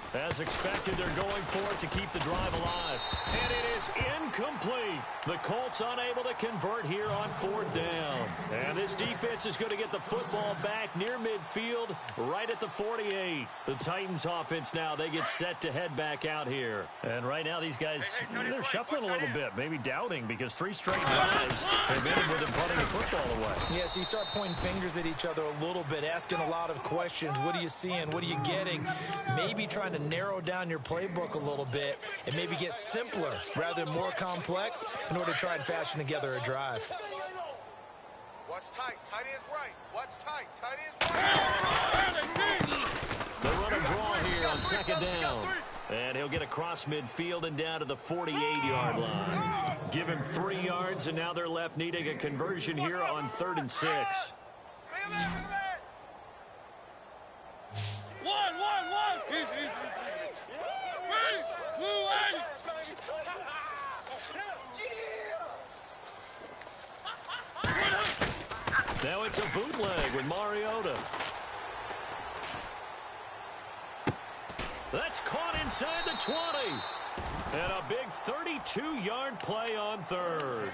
D: 38.
B: As expected, they're going for it to keep the drive alive. And it is incomplete. The Colts unable to convert here on fourth down. And this defense is going to get the football back near midfield, right at the 48. The Titans offense now, they get set to head back out here. And right now, these guys, they're shuffling a little bit, maybe doubting, because 3 straight drives have ended with them punting the football away.
C: Yeah, so you start pointing fingers at each other a little bit, asking a lot of questions. What are you seeing? What are you getting? Maybe trying to narrow down your playbook a little bit and maybe get simpler rather than more complex in order to try and fashion together a drive.
D: What's tight? Tight is right. What's tight? Tight is right.
B: They run a draw here on second down. And he'll get across midfield and down to the 48-yard line. Give him 3 yards, and now they're left needing a conversion here on 3rd and 6. Now it's a bootleg with Mariota. That's caught inside the 20. And a big 32-yard play on third.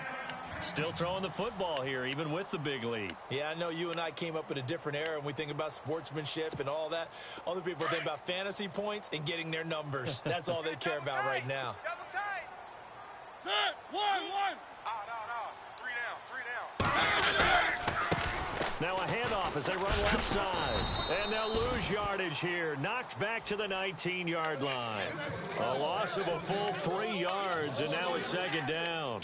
B: Still throwing the football here, even with the big lead.
C: Yeah, I know you and I came up in a different era and we think about sportsmanship and all that. Other people think about fantasy points and getting their numbers. That's all they care about right now.
D: Double tight.
F: Set. 1.
D: No. 3 down.
B: Now a handoff as they run left side. And they'll lose yardage here. Knocked back to the 19-yard line. A loss of a full 3 yards, and now it's second down.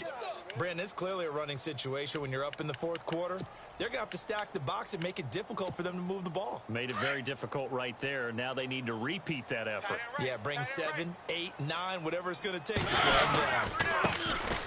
C: Brandon, it's clearly a running situation when you're up in the fourth quarter. They're going to have to stack the box and make it difficult for them to move the ball.
B: Made it very difficult right there. Now they need to repeat that effort.
C: Yeah, bring 7, 8, 9, whatever it's going to take to slow them down.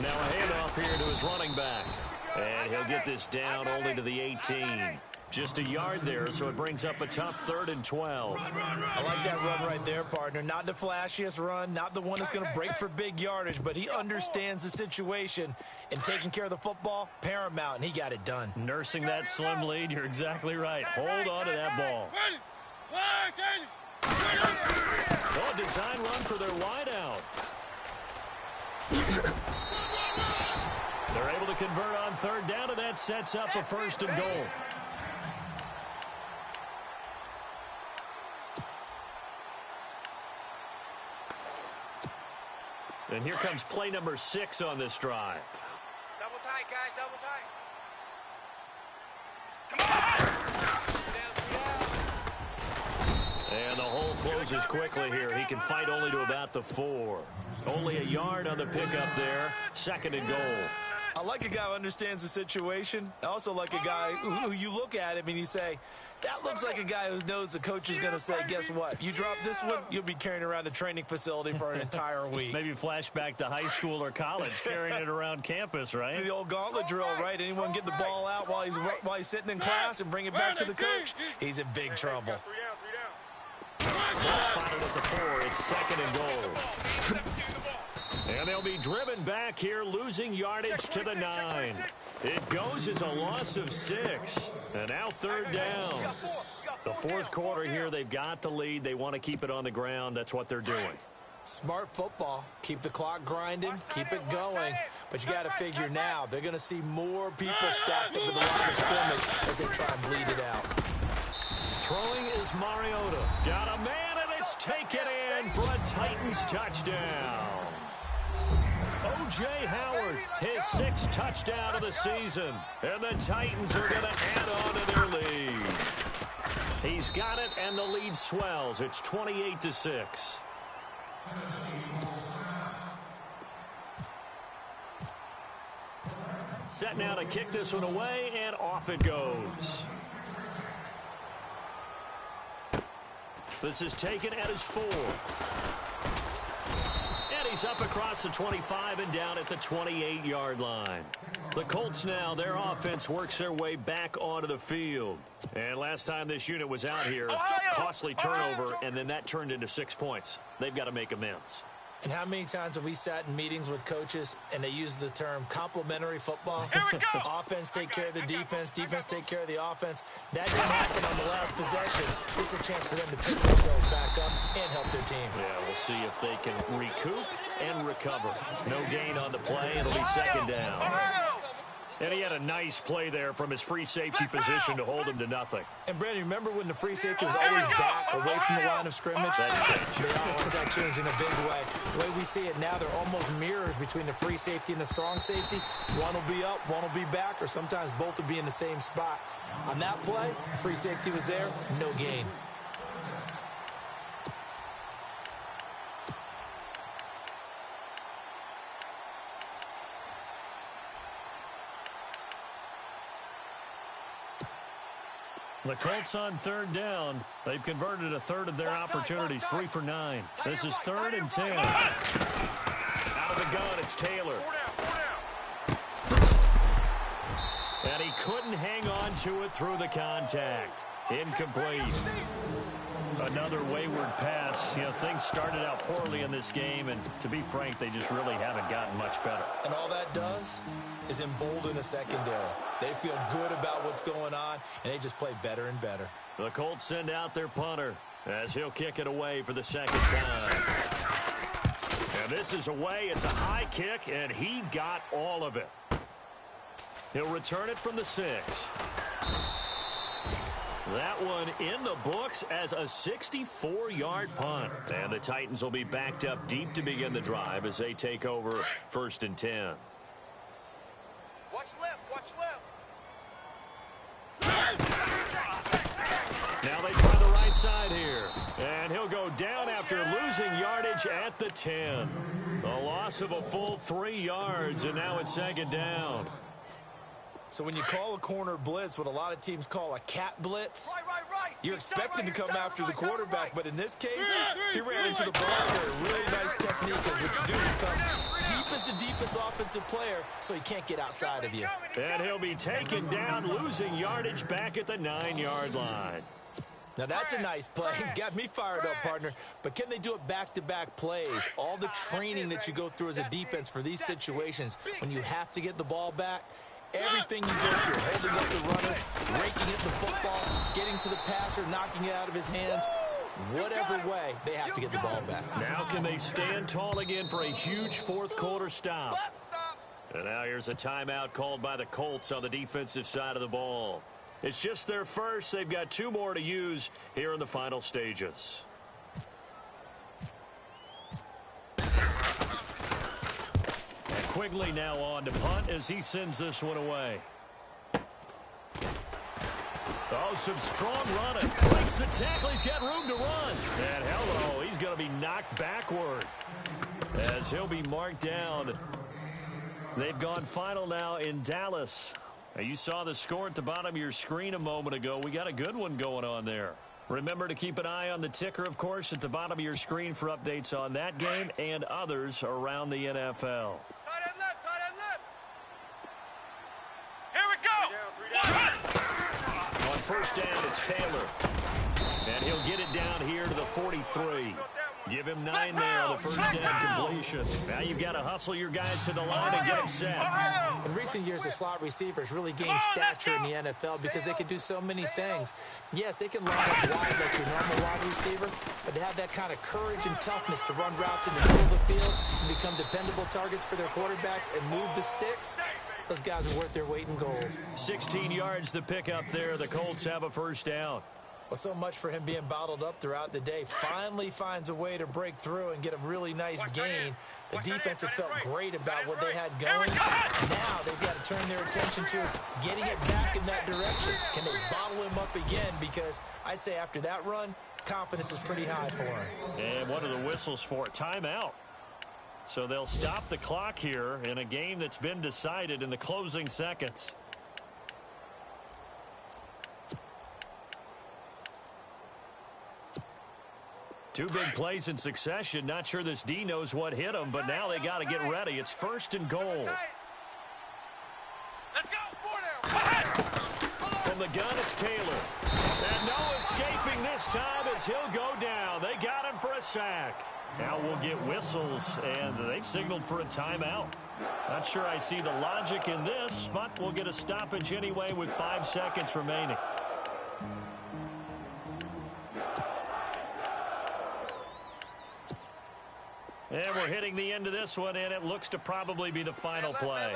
B: Now a handoff here to his running back. And he'll get this down only to the 18. Just a yard there, so it brings up a tough 3rd and 12.
C: I like that run right there, partner. Not the flashiest run, not the one that's going to break for big yardage, but he understands the situation, and taking care of the football, paramount, and he got it done.
B: Nursing that slim lead, you're exactly right. Hold on to that ball. Oh, a design run for their wideout. They're able to convert on third down, and that sets up a first and goal. And here comes play number 6 on this drive.
D: Double tight, guys, double tight.
B: And the hole closes quickly here. He can fight only to about the 4. Only a yard on the pickup there. Second and goal.
E: I like a guy who understands the situation. I also like a guy who you look at him and you say, that looks like a guy who knows the coach is going to say, guess what? You drop this one, you'll be carrying around the training facility for an entire week.
B: Maybe flashback to high school or college, carrying it around campus, right?
E: The old gauntlet drill, right? Anyone get the ball out while he's sitting in class and bring it back to the coach? He's in big trouble.
B: Ball spotted at the 4. It's second and goal. And they'll be driven back here, losing yardage to the 9. It goes as a loss of 6. And now third down. The fourth quarter here, they've got the lead. They want to keep it on the ground. That's what they're doing.
C: Smart football. Keep the clock grinding. Keep it going. But you got to figure now, they're going to see more people stacked up at the line of scrimmage as they try and bleed it out.
B: Throwing is Mariota. Got a man, and it's taken in for a Titans touchdown. O.J. Howard, his 6th touchdown of the season. And the Titans are going to add on to their lead. He's got it, and the lead swells. It's 28-6. Set now to kick this one away, and off it goes. This is taken at his 4. And he's up across the 25 and down at the 28-yard line. The Colts now, their offense works their way back onto the field. And last time this unit was out here, costly turnover, and then that turned into 6 points. They've got to make amends.
C: And how many times have we sat in meetings with coaches and they use the term complementary football? Offense take care of the defense, defense take care of the offense. That didn't happen on the last possession. This is a chance for them to pick themselves back up and help their team.
B: Yeah, we'll see if they can recoup and recover. No gain on the play. It'll be second down. And he had a nice play there from his free safety position to hold him to nothing.
C: And, Brandon, remember when the free safety was always back away from the line of scrimmage?
B: That's changed.
C: They always that changed in a big way. The way we see it now, they're almost mirrors between the free safety and the strong safety. One will be up, one will be back, or sometimes both will be in the same spot. On that play, free safety was there, no gain.
B: The Colts on third down. They've converted a third of their opportunities, 3 for 9. This is 3rd and 10. Out of the gun, it's Taylor. And he couldn't hang on to it through the contact. Incomplete. Another wayward pass. You know, things started out poorly in this game, and to be frank, they just really haven't gotten much better.
C: And all that does is embolden a secondary. They feel good about what's going on, and they just play better and better.
B: The Colts send out their punter as he'll kick it away for the second time. And this is away. It's a high kick, and he got all of it. He'll return it from the 6. That one in the books as a 64-yard punt. And the Titans will be backed up deep to begin the drive as they take over 1st and 10.
D: Watch left, watch left.
B: Now they try the right side here. And he'll go down after losing yardage at the 10. A loss of a full 3 yards, and now it's second down.
C: So when you call a corner blitz, what a lot of teams call a cat blitz, you're expecting to come after the quarterback. But in this case, he ran into the blocker. Really nice technique, because what you do is become deep as the deepest offensive player, so he can't get outside of you.
B: And he'll be taken down, losing yardage back at the 9-yard line.
C: Now, that's a nice play. Got me fired up, partner. But can they do it back-to-back plays? All the training that you go through as a defense for these situations, when you have to get the ball back, Everything you go through, holding up the runner, raking at the football, getting to the passer, knocking it out of his hands. Whatever way, they have to get the ball back.
B: Now can they stand tall again for a huge fourth quarter stop? And now here's a timeout called by the Colts on the defensive side of the ball. It's just their first. They've got 2 more to use here in the final stages. And Quigley now on to punt as he sends this one away. Oh, some strong running. Breaks the tackle. He's got room to run. And hello, he's going to be knocked backward as he'll be marked down. They've gone final now in Dallas. Now, you saw the score at the bottom of your screen a moment ago. We got a good one going on there. Remember to keep an eye on the ticker, of course, at the bottom of your screen for updates on that game and others around the NFL.
D: Tight end left. Here we go.
B: On first down, it's Taylor. And he'll get it down here to the 43. Give him 9 there on the first down completion. Now you've got to hustle your guys to the line and get them set.
C: In recent years, the slot receivers really gained stature in the NFL because they can do so many things. Yes, they can line up wide like your normal wide receiver, but to have that kind of courage and toughness to run routes in the middle of the field and become dependable targets for their quarterbacks and move the sticks, those guys are worth their weight in gold.
B: 16 yards the pickup there. The Colts have a first down.
C: Well, so much for him being bottled up throughout the day. Finally finds a way to break through and get a really nice gain. The defense have felt great about what they had going. Now they've got to turn their attention to getting it back in that direction. Can they bottle him up again? Because I'd say after that run, confidence is pretty high for him.
B: And what are the whistles for? Timeout. So they'll stop the clock here in a game that's been decided in the closing seconds. Two big plays in succession. Not sure this D knows what hit him, but now they got to get ready. It's 1st and goal.
D: Let's go. 4 down.
B: From the gun, it's Taylor. And no escaping this time as he'll go down. They got him for a sack. Now we'll get whistles, and they've signaled for a timeout. Not sure I see the logic in this, but we'll get a stoppage anyway with 5 seconds remaining. And we're hitting the end of this one, and it looks to probably be the final play.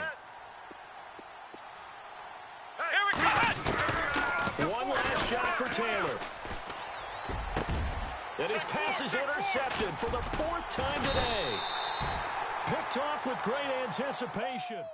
B: One last shot for Taylor. And his pass is intercepted for the 4th time today. Picked off with great anticipation.